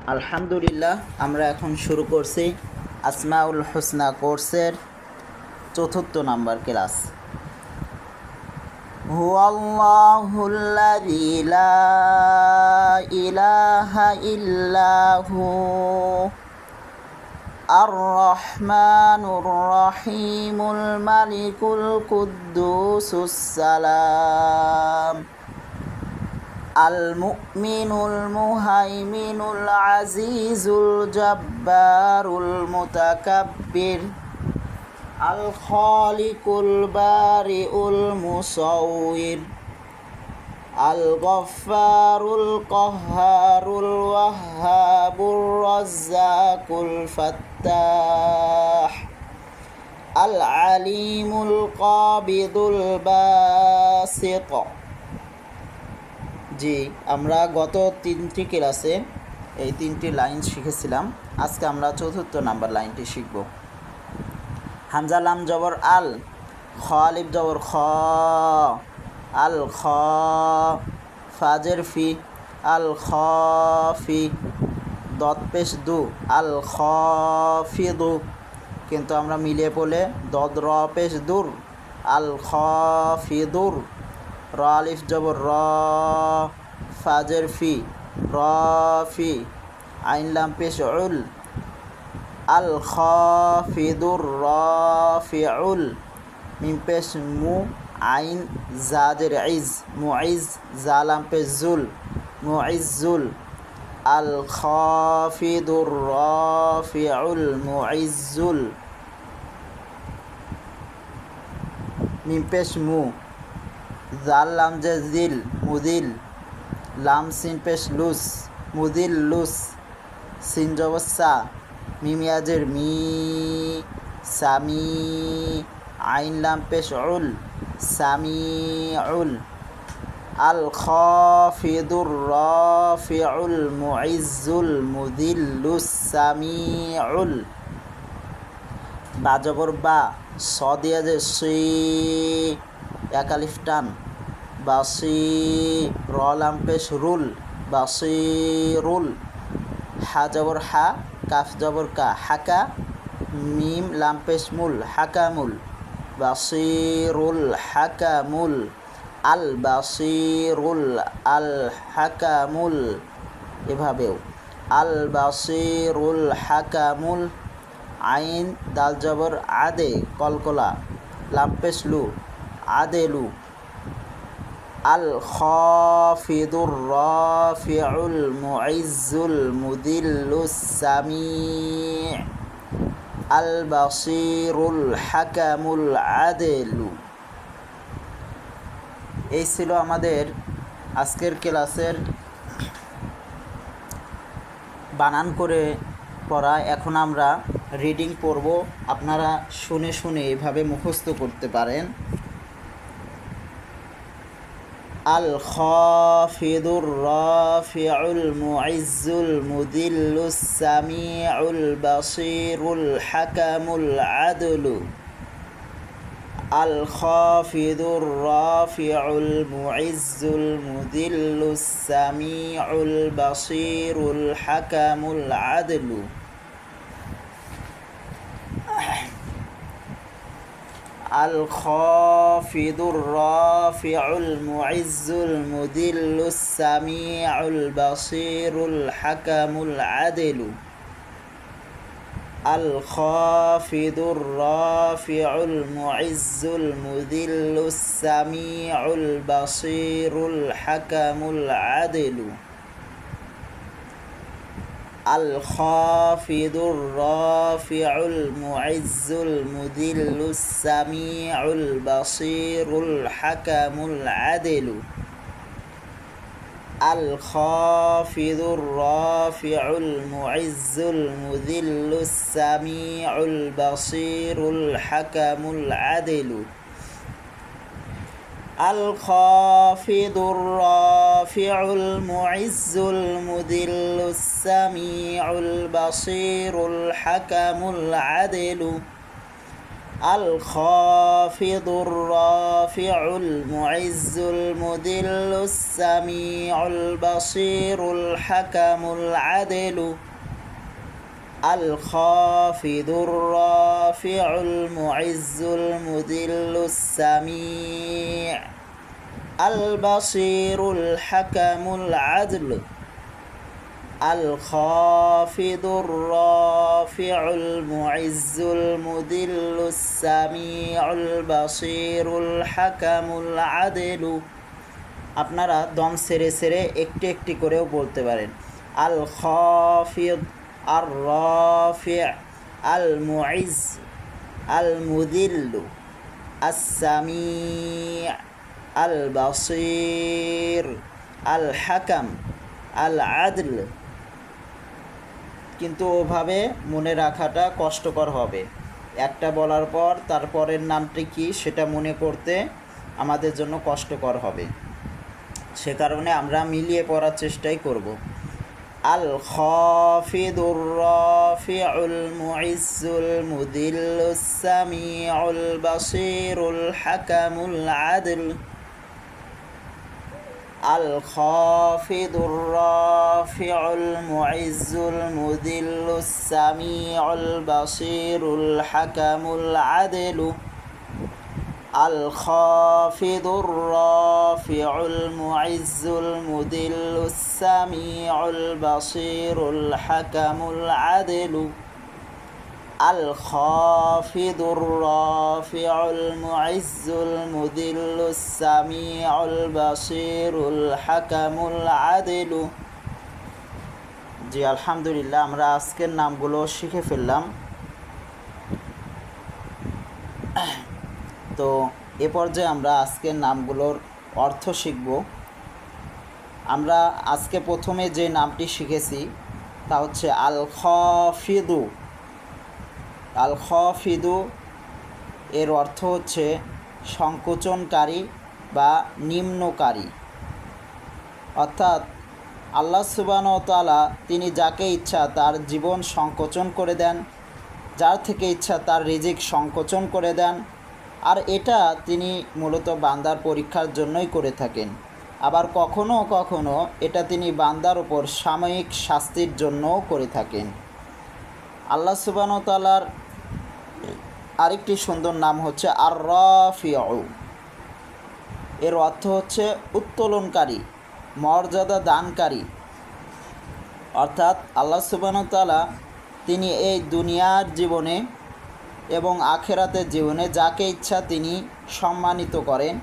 আলহামদুলিল্লাহ, আমরা এখন শুরু করছি আসমাউল হুসনা কোর্সের ৪র্থ নাম্বার ক্লাস। হুয়াল্লাহুল্লাযী লা ইলাহা ইল্লাহু আর রহমানুর রহিমুল মালিকুল কুদ্দুসুস সালাম আল মুমিনুল মুহাইমিনুল আজিজুল জব্বারুল মুতাকাব্বির আল খালিকুল বারিউল মুসাউইর আল গফফারুল কাহ্হারুল ওয়াহ্হাবুর রাজ্জাকুল ফাত্তাহ আল আলিমুল কাবিদুল বাসিত। জি, আমরা গত 3টি ক্লাসে এই 3টি লাইন শিখেছিলাম। আজকে আমরা ৪র্থ নাম্বার লাইনটি শিখব। হামজা লাম জবর আল, খ আলিফ জবর খ, আল খ, ফাজের ফি, আল খ ফি, দত পেশ দু, আল খ ফি দু, কিন্তু আমরা মিলিয়ে পড়লে দদ র পেশ দূর, আল খ ফি দূর। র আলিফ জবর র, ফাজের ফি, র ফি, আইন লাম পেশ উল, আল খাফিদুর রাফিউল, মিম পেশ মু, আইন জাদের ইজ, মুইজ, জালাম পেশ জুল, মুইজ্জুল, আল খাফিদুর রাফিউল মুইজ্জুল, মিম পেশ মু, জাল লাম যে জিল, মুদিল, লাম সিন পেশ লুস, মুদিল লুস, সিন জবর সা, মিম ইয়াজের মি, সামি, আইন লাম পেশ উল, সামিউল, আল খাফিদুর রাফিউল মুইজ্জুল মুদিল্লুস সামিউল। বা জবর বা, সদ ইয়াজের সি, এক আলিফ টান, বাসি, র লাম পেশ রুল, বাসিরুল। হা জবর হা, কাফ জবর কা, হাকা, মিম লাম পেশ মুল, হাকামুল, বাসিরুল হাকামুল, আল বাসিরুল আল হাকামুল। এভাবেও আল বাসিরুল হাকামুল। আইন দাল জবর আদে, কলকলা, লাম পেশ লু, আদেলু, আল খাফিদুর রাফিউল মুইজ্জুল মুদিল্লুস সামি', আল বাসিরুল হাকামুল আদেলু। এই ছিল আমাদের আজকের ক্লাসের বানান করে পড়া। এখন আমরা রিডিং পড়ব, আপনারা শুনে শুনে এভাবে মুখস্থ করতে পারেন। আল খাফিদুর রাফিউল মুইজ্জুল মুদিল্লুস সামিউল বাসিরুল হাকামুল আদলু। আল খাফিদুর রাফিউল মুইজ্জুল মুদিল্লুস সামিউল বাসিরুল হাকামুল আদলু। আল খাফিদুর রাফিউল মুইজ্জুল মুদিল্লুস সামিউল বাসিরুল হাকামুল আদলু। আল খাফিদুর রাফিউল মুইজ্জুল মুদিল্লুস সামিউল বাসিরুল হাকামুল আদলু। আল খাফিদুর রাফিউল মুইজ্জুল মুদিল্লুস সামিউল বাসিরুল হাকামুল আদলু। আল খাফিদুর রাফিউল মুইজ্জুল মুদিল্লুস সামিউল বাসিরুল হাকামুল আদলু। আল খাফিদুর রাফিউল মুইজ্জুল মুদিল্লুস সামিউল বাসিরুল হাকামুল আদলু। আল খাফিদুর রাফিউল মুইজ্জুল মুদিল্লুস সামিউল বাসিরুল হাকামুল আদিলু আল খাফিদুর রাফিউল মুইজ্জুল মুদিল্লুস সামি' আল বাসিরুল হাকামুল আদল আল খাফিদুর রাফিউল মুইজ্জুল মুদিল্লুস সামিউল বাসিরুল হাকামুল আদিলু। আপনারা দম সেরে সেরে একটি একটি করেও বলতে পারেন। আল খাফিদ, আর রাফি', আল মুইজ, আল মুদিল্লু, আস সামি', আল বাসির, আল হাকাম, আল আদল। কিন্তু ওভাবে মনে রাখাটা কষ্টকর হবে। একটা বলার পর তারপরের নামটি কি সেটা মনে করতে আমাদের জন্য কষ্টকর হবে। সে কারণে আমরা মিলিয়ে পড়ার চেষ্টাই করব। আল খাফিদুর রাফিউল মুইজ্জুল মুদিল্লুস সামিউল বাসিরুল হাকামুল আদল আল খাফিদুর রাফিউল মুইজ্জুল মুদিল্লুস সামিউল বাসিরুল হাকামুল আদিলু আল খাফিদুর রাফিউল মুইজ্জুল মুদিল্লুস সামিউল বাসিরুল হাকামুল আদিলু আল খাফিদুর রাফিউল মুইজ্জুল মুদিল্লুস সামিউল বাসিরুল হাকামুল আদিলু। জি আলহামদুলিল্লাহ, আমরা আজকের নামগুলো শিখে ফেললাম। তো এ পর্যায়ে আমরা আজকের নামগুলোর অর্থ শিখব। আমরা আজকে প্রথমে যে নামটি শিখেছি তা হচ্ছে আল খাফিদু। আল খাফিদু এর অর্থ হচ্ছে সংকোচনকারী বা নিম্নকারী। অর্থাৎ আল্লাহ সুবহানাহু ওয়া তাআলা তিনি যাকে ইচ্ছা তার জীবন সংকোচন করে দেন, যার থেকে ইচ্ছা তার রিজিক সংকোচন করে দেন। আর এটা তিনি মূলত বান্দার পরীক্ষার জন্যই করে থাকেন। আবার কখনো কখনো এটা তিনি বান্দার উপর সাময়িক শাস্তির জন্যও করে থাকেন। আল্লাহ সুবহানাহু ওয়া তাআলার আরেকটি সুন্দর নাম হচ্ছে আর রাফিউ। এর অর্থ হচ্ছে উত্তোলনকারী, মর্যাদা দানকারী। অর্থাৎ আল্লাহ সুবহানাহু ওয়া তাআলা তিনি এই দুনিয়ার জীবনে এবং আখেরাতের জীবনে যাকে ইচ্ছা তিনি সম্মানিত করেন,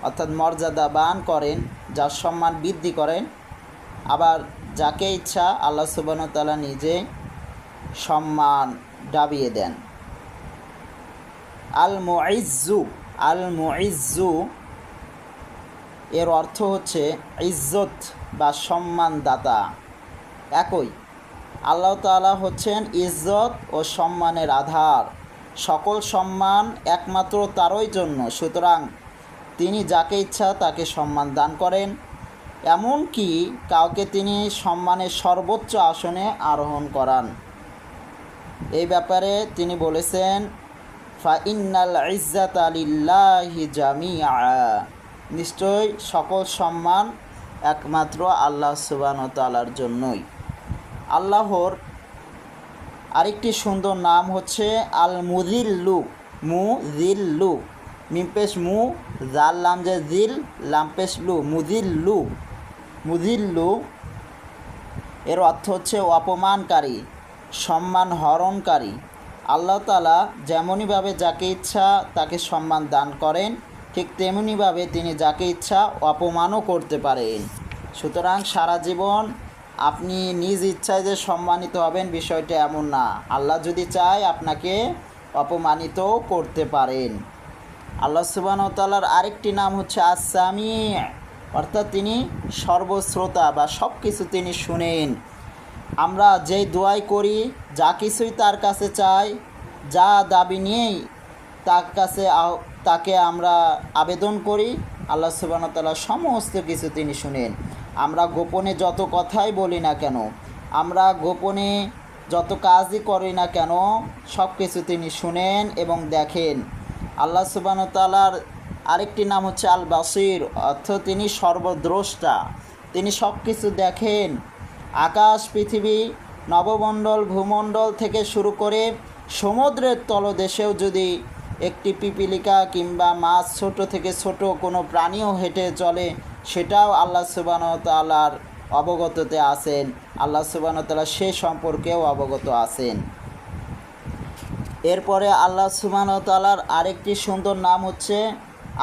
অর্থাৎ মর্যাদাবান করেন, যার সম্মান বৃদ্ধি করেন। আবার যাকে ইচ্ছা আল্লাহ সুবহানাহু ওয়া তাআলা নিজে সম্মান ডাবিয়ে দেন। আল মুইজ্জু, আল মুইজ্জু এর অর্থ হচ্ছে ইজ্জত বা সম্মানদাতা। একই, আল্লাহ তাআলা হচ্ছেন ইজ্জত ও সম্মানের আধার। সকল সম্মান একমাত্র তারই জন্য। সুতরাং তিনি যাকে ইচ্ছা তাকে সম্মান দান করেন, এমনকি কাউকে তিনি সম্মানের সর্বোচ্চ আসনে আরোহণ করান। এই ব্যাপারে তিনি বলেছেন ফা ইন্নাল ইজ্জাতা লিল্লাহি জামিআ, নিশ্চয় সকল সম্মান একমাত্র আল্লাহ সুবহানাহু ওয়া তাআলার জন্যই। আল্লাহর আরেকটি সুন্দর নাম হচ্ছে আল মুদিল্লু। মুদিল্লু, মিমপেশ মু, জাল লাম যে জিল, লামপেশ লু, মুদিল্লু। মুদিল্লু এর অর্থ হচ্ছে অপমানকারী, সম্মান হরণকারী। আল্লাহ তাআলা যেমনইভাবে যাকে ইচ্ছা তাকে সম্মান দান করেন, ঠিক তেমনিভাবে তিনি যাকে ইচ্ছা অপমানও করতে পারেন। সুতরাং সারা জীবন আপনি নিজ ইচ্ছায় যে সম্মানিত হবেন বিষয়টা এমন না। আল্লাহ যদি চায় আপনাকে অপমানিতও করতে পারেন। আল্লাহ সুবহানাহু ওয়া তাআলার আরেকটি নাম হচ্ছে আস-সামি', অর্থাৎ তিনি সর্বশ্রোতা বা সব কিছু তিনি শুনেন। আমরা যেই দোয়াই করি, যা কিছুই তার কাছে চাই, যা দাবি নিয়েই তাকে আমরা আবেদন করি, আল্লাহ সুবহানাহু ওয়া তাআলা সমস্ত কিছু তিনি শুনেন। আমরা গোপনে যত কথাই বলি না কেন, আমরা গোপনে যত কাজই করি না কেন সব কিছু তিনি শুনেন এবং দেখেন। আল্লাহ সুবহানাহু ওয়া তাআলার আরেকটি নাম হচ্ছে আল বাসির, অর্থাৎ তিনি সর্বদ্রষ্টা, তিনি সব কিছু দেখেন। আকাশ, পৃথিবী, নবমণ্ডল, ভূমণ্ডল থেকে শুরু করে সমুদ্রের তলদেশেও যদি একটি পিপিলিকা কিংবা মাছ, ছোট থেকে ছোট কোনো প্রাণীও হেঁটে চলে, সেটাও আল্লাহ সুবহানাহু ওয়া তাআলার অবগততে আছেন। আল্লাহ সুবহানাহু ওয়া তাআলা সে সম্পর্কেও অবগত আছেন। এরপরে আল্লাহ সুবহানাহু ওয়া তাআলার আরেকটি সুন্দর নাম হচ্ছে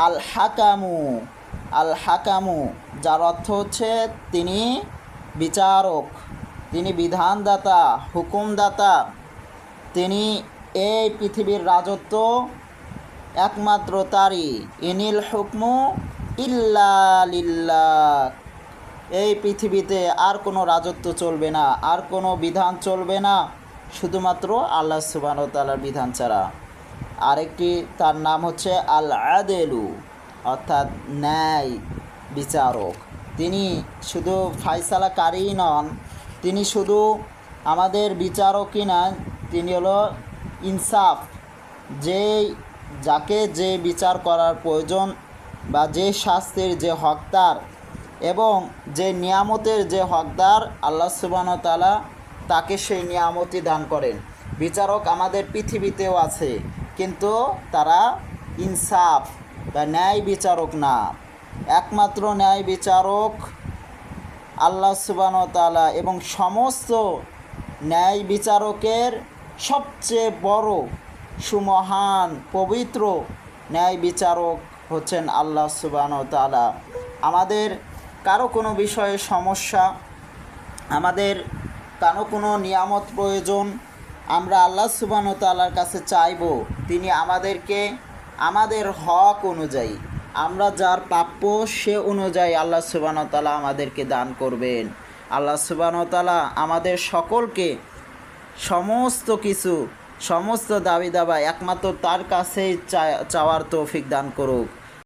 আল হাকামু। আল হাকামু, যার অর্থ হচ্ছে তিনি বিচারক, তিনি বিধানদাতা, হুকুমদাতা। তিনি এই পৃথিবীর রাজত্ব একমাত্র তারই। ইনিল হুকমু ইল্লা লিল্লাহ। এই পৃথিবীতে আর কোনো রাজত্ব চলবে না, আর কোনো বিধান চলবে না, শুধুমাত্র আল্লাহ সুবহানাহু ওয়া তাআলার বিধান ছাড়া। আরেকটি তার নাম হচ্ছে আল আদেলু, অর্থাৎ ন্যায় বিচারক। তিনি শুধু ফায়সালাকারী নন, তিনি শুধু আমাদের বিচারকই না, তিনি হলো ইনসাফ। যাকে যে বিচার করার প্রয়োজন বা যে শাস্তির যে হকদার এবং যে নিয়ামতের যে হকদার, আল্লাহ সুবহানাহু ওয়া তাআলা তাকে সেই নিয়ামতই দান করেন। বিচারক আমাদের পৃথিবীতেও আছে, কিন্তু তারা ইনসাফ বা ন্যায় বিচারক না। একমাত্র ন্যায় বিচারক আল্লাহ সুবহানাহু ওয়া তাআলা, এবং সমস্ত ন্যায় বিচারকের সবচেয়ে বড়, সুমহান, পবিত্র ন্যায় বিচারক হচ্ছেন আল্লাহ সুবহানাহু ওয়া তাআলা। আমাদের কারো কোনো বিষয়ে সমস্যা, আমাদের কারো কোনো নিয়ামত প্রয়োজন, আমরা আল্লাহ সুবহানাহু ওয়া তাআলার কাছে চাইব। তিনি আমাদেরকে আমাদের হক অনুযায়ী, আমরা যার প্রাপ্য সে অনুযায়ী আল্লাহ সুবহানাহু ওয়া তাআলা আমাদেরকে দান করবেন। আল্লাহ সুবহানাহু ওয়া তাআলা আমাদের সকলকে সমস্ত কিছু, সমস্ত দাবি দাবা একমাত্র তার কাছেই চাওয়ার তৌফিক দান করুক।